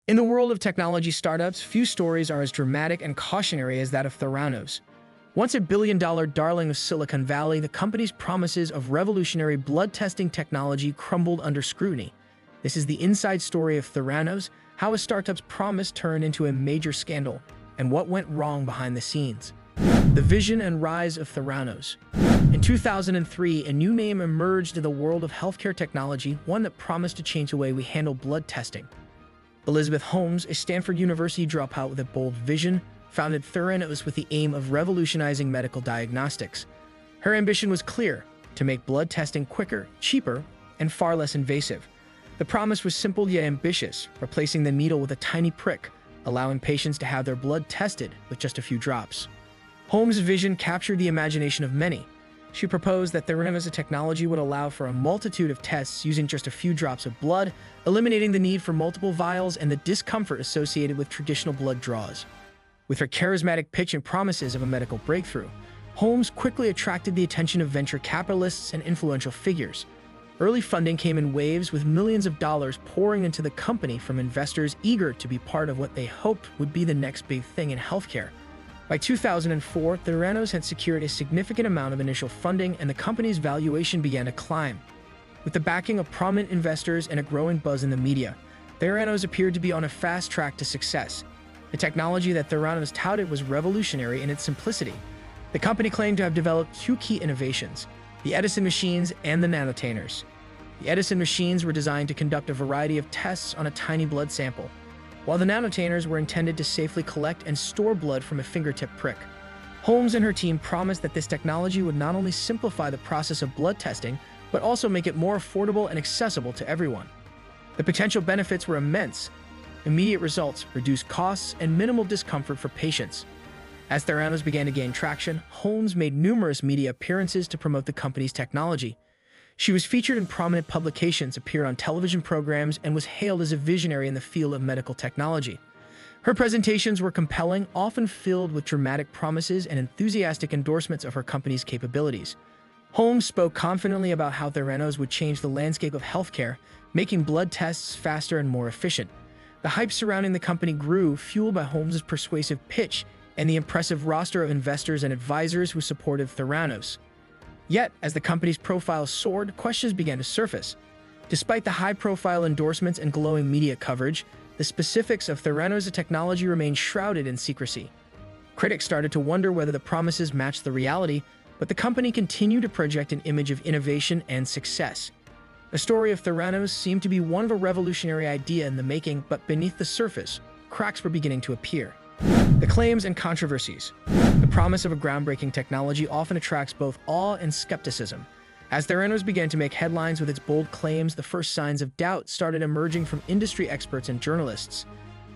In the world of technology startups, few stories are as dramatic and cautionary as that of Theranos. Once a billion-dollar darling of Silicon Valley, the company's promises of revolutionary blood testing technology crumbled under scrutiny. This is the inside story of Theranos, how a startup's promise turned into a major scandal, and what went wrong behind the scenes. The vision and rise of Theranos. In 2003, a new name emerged in the world of healthcare technology, one that promised to change the way we handle blood testing. Elizabeth Holmes, a Stanford University dropout with a bold vision, founded Theranos with the aim of revolutionizing medical diagnostics. Her ambition was clear: to make blood testing quicker, cheaper, and far less invasive. The promise was simple yet ambitious, replacing the needle with a tiny prick, allowing patients to have their blood tested with just a few drops. Holmes' vision captured the imagination of many. She proposed that Theranos technology would allow for a multitude of tests using just a few drops of blood, eliminating the need for multiple vials and the discomfort associated with traditional blood draws. With her charismatic pitch and promises of a medical breakthrough, Holmes quickly attracted the attention of venture capitalists and influential figures. Early funding came in waves, with millions of dollars pouring into the company from investors eager to be part of what they hoped would be the next big thing in healthcare. By 2004, Theranos had secured a significant amount of initial funding, and the company's valuation began to climb. With the backing of prominent investors and a growing buzz in the media, Theranos appeared to be on a fast track to success. The technology that Theranos touted was revolutionary in its simplicity. The company claimed to have developed two key innovations: the Edison machines and the nanotainers. The Edison machines were designed to conduct a variety of tests on a tiny blood sample, while the nanotainers were intended to safely collect and store blood from a fingertip prick. Holmes and her team promised that this technology would not only simplify the process of blood testing, but also make it more affordable and accessible to everyone. The potential benefits were immense: immediate results, reduced costs, and minimal discomfort for patients. As Theranos began to gain traction, Holmes made numerous media appearances to promote the company's technology. She was featured in prominent publications, appeared on television programs, and was hailed as a visionary in the field of medical technology. Her presentations were compelling, often filled with dramatic promises and enthusiastic endorsements of her company's capabilities. Holmes spoke confidently about how Theranos would change the landscape of healthcare, making blood tests faster and more efficient. The hype surrounding the company grew, fueled by Holmes' persuasive pitch and the impressive roster of investors and advisors who supported Theranos. Yet, as the company's profile soared, questions began to surface. Despite the high-profile endorsements and glowing media coverage, the specifics of Theranos' technology remained shrouded in secrecy. Critics started to wonder whether the promises matched the reality, but the company continued to project an image of innovation and success. The story of Theranos seemed to be one of a revolutionary idea in the making, but beneath the surface, cracks were beginning to appear. The claims and controversies. The promise of a groundbreaking technology often attracts both awe and skepticism. As Theranos began to make headlines with its bold claims, the first signs of doubt started emerging from industry experts and journalists.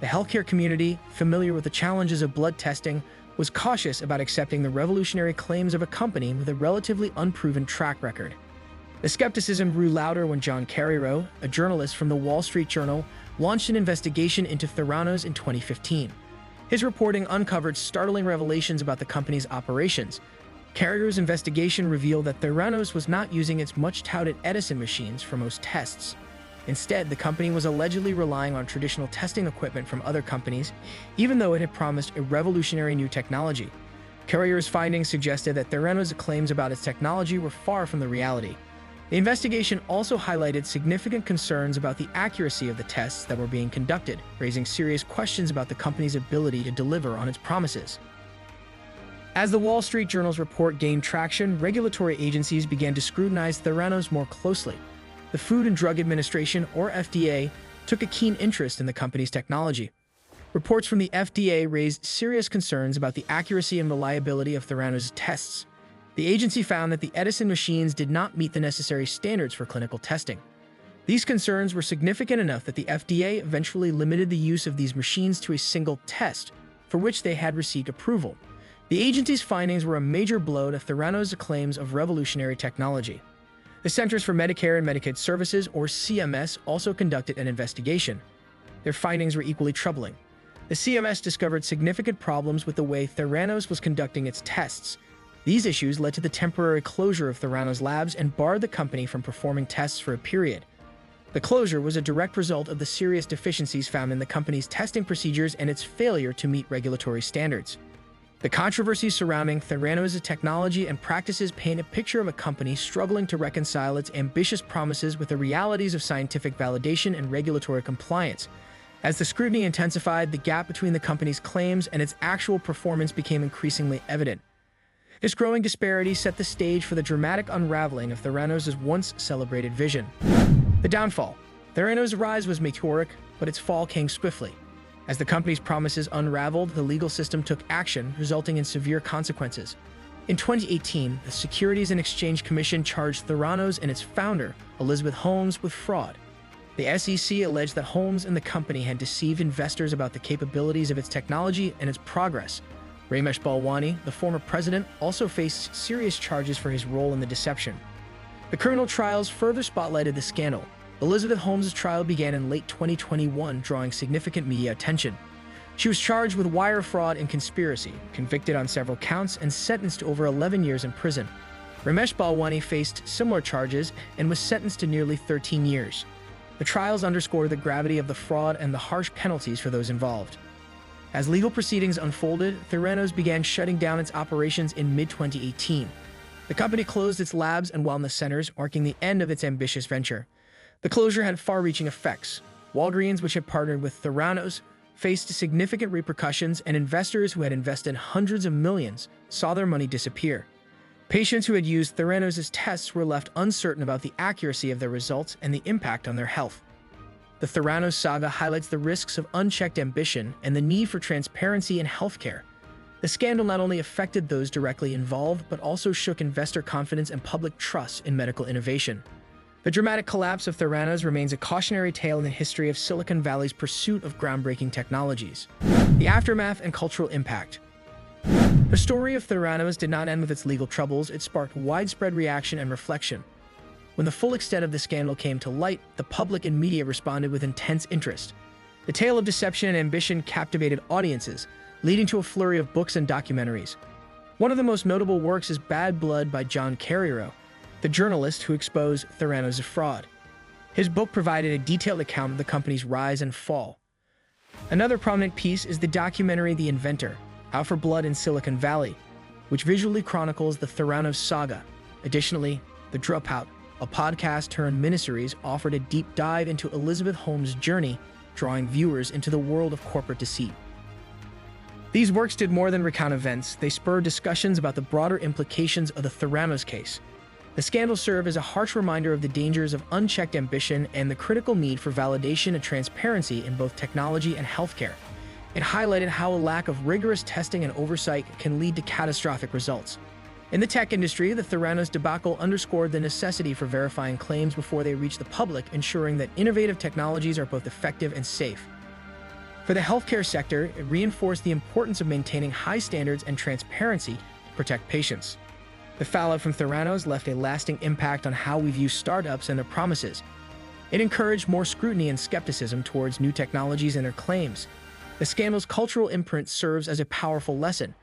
The healthcare community, familiar with the challenges of blood testing, was cautious about accepting the revolutionary claims of a company with a relatively unproven track record. The skepticism grew louder when John Carreiro, a journalist from the Wall Street Journal, launched an investigation into Theranos in 2015. His reporting uncovered startling revelations about the company's operations. Carrier's investigation revealed that Theranos was not using its much-touted Edison machines for most tests. Instead, the company was allegedly relying on traditional testing equipment from other companies, even though it had promised a revolutionary new technology. Carrier's findings suggested that Theranos' claims about its technology were far from the reality. The investigation also highlighted significant concerns about the accuracy of the tests that were being conducted, raising serious questions about the company's ability to deliver on its promises. As the Wall Street Journal's report gained traction, regulatory agencies began to scrutinize Theranos more closely. The Food and Drug Administration, or FDA, took a keen interest in the company's technology. Reports from the FDA raised serious concerns about the accuracy and reliability of Theranos' tests. The agency found that the Edison machines did not meet the necessary standards for clinical testing. These concerns were significant enough that the FDA eventually limited the use of these machines to a single test, for which they had received approval. The agency's findings were a major blow to Theranos' claims of revolutionary technology. The Centers for Medicare and Medicaid Services, or CMS, also conducted an investigation. Their findings were equally troubling. The CMS discovered significant problems with the way Theranos was conducting its tests. These issues led to the temporary closure of Theranos labs and barred the company from performing tests for a period. The closure was a direct result of the serious deficiencies found in the company's testing procedures and its failure to meet regulatory standards. The controversies surrounding Theranos' technology and practices paint a picture of a company struggling to reconcile its ambitious promises with the realities of scientific validation and regulatory compliance. As the scrutiny intensified, the gap between the company's claims and its actual performance became increasingly evident. This growing disparity set the stage for the dramatic unraveling of Theranos' once-celebrated vision. The downfall. Theranos' rise was meteoric, but its fall came swiftly. As the company's promises unraveled, the legal system took action, resulting in severe consequences. In 2018, the Securities and Exchange Commission charged Theranos and its founder, Elizabeth Holmes, with fraud. The SEC alleged that Holmes and the company had deceived investors about the capabilities of its technology and its progress. Ramesh Balwani, the former president, also faced serious charges for his role in the deception. The criminal trials further spotlighted the scandal. Elizabeth Holmes' trial began in late 2021, drawing significant media attention. She was charged with wire fraud and conspiracy, convicted on several counts, and sentenced to over 11 years in prison. Ramesh Balwani faced similar charges and was sentenced to nearly 13 years. The trials underscored the gravity of the fraud and the harsh penalties for those involved. As legal proceedings unfolded, Theranos began shutting down its operations in mid-2018. The company closed its labs and wellness centers, marking the end of its ambitious venture. The closure had far-reaching effects. Walgreens, which had partnered with Theranos, faced significant repercussions, and investors who had invested hundreds of millions saw their money disappear. Patients who had used Theranos' tests were left uncertain about the accuracy of their results and the impact on their health. The Theranos saga highlights the risks of unchecked ambition and the need for transparency in healthcare. The scandal not only affected those directly involved, but also shook investor confidence and public trust in medical innovation. The dramatic collapse of Theranos remains a cautionary tale in the history of Silicon Valley's pursuit of groundbreaking technologies. The aftermath and cultural impact. The story of Theranos did not end with its legal troubles. It sparked widespread reaction and reflection. When the full extent of the scandal came to light, the public and media responded with intense interest. The tale of deception and ambition captivated audiences, leading to a flurry of books and documentaries. One of the most notable works is Bad Blood by John Carreiro, the journalist who exposed Theranos' fraud. His book provided a detailed account of the company's rise and fall. Another prominent piece is the documentary The Inventor, Out for Blood in Silicon Valley, which visually chronicles the Theranos saga. Additionally, The Dropout, a podcast-turned-miniseries, offered a deep dive into Elizabeth Holmes' journey, drawing viewers into the world of corporate deceit. These works did more than recount events. They spurred discussions about the broader implications of the Theranos case. The scandal served as a harsh reminder of the dangers of unchecked ambition and the critical need for validation and transparency in both technology and healthcare. It highlighted how a lack of rigorous testing and oversight can lead to catastrophic results. In the tech industry, the Theranos debacle underscored the necessity for verifying claims before they reach the public, ensuring that innovative technologies are both effective and safe. For the healthcare sector, it reinforced the importance of maintaining high standards and transparency to protect patients. The fallout from Theranos left a lasting impact on how we view startups and their promises. It encouraged more scrutiny and skepticism towards new technologies and their claims. The scandal's cultural imprint serves as a powerful lesson.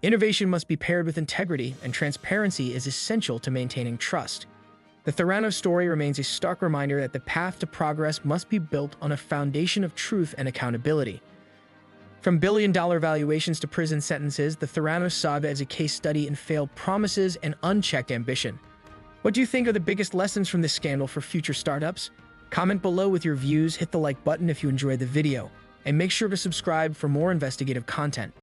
Innovation must be paired with integrity, and transparency is essential to maintaining trust. The Theranos story remains a stark reminder that the path to progress must be built on a foundation of truth and accountability. From billion-dollar valuations to prison sentences, the Theranos saga is a case study in failed promises and unchecked ambition. What do you think are the biggest lessons from this scandal for future startups? Comment below with your views, hit the like button if you enjoyed the video, and make sure to subscribe for more investigative content.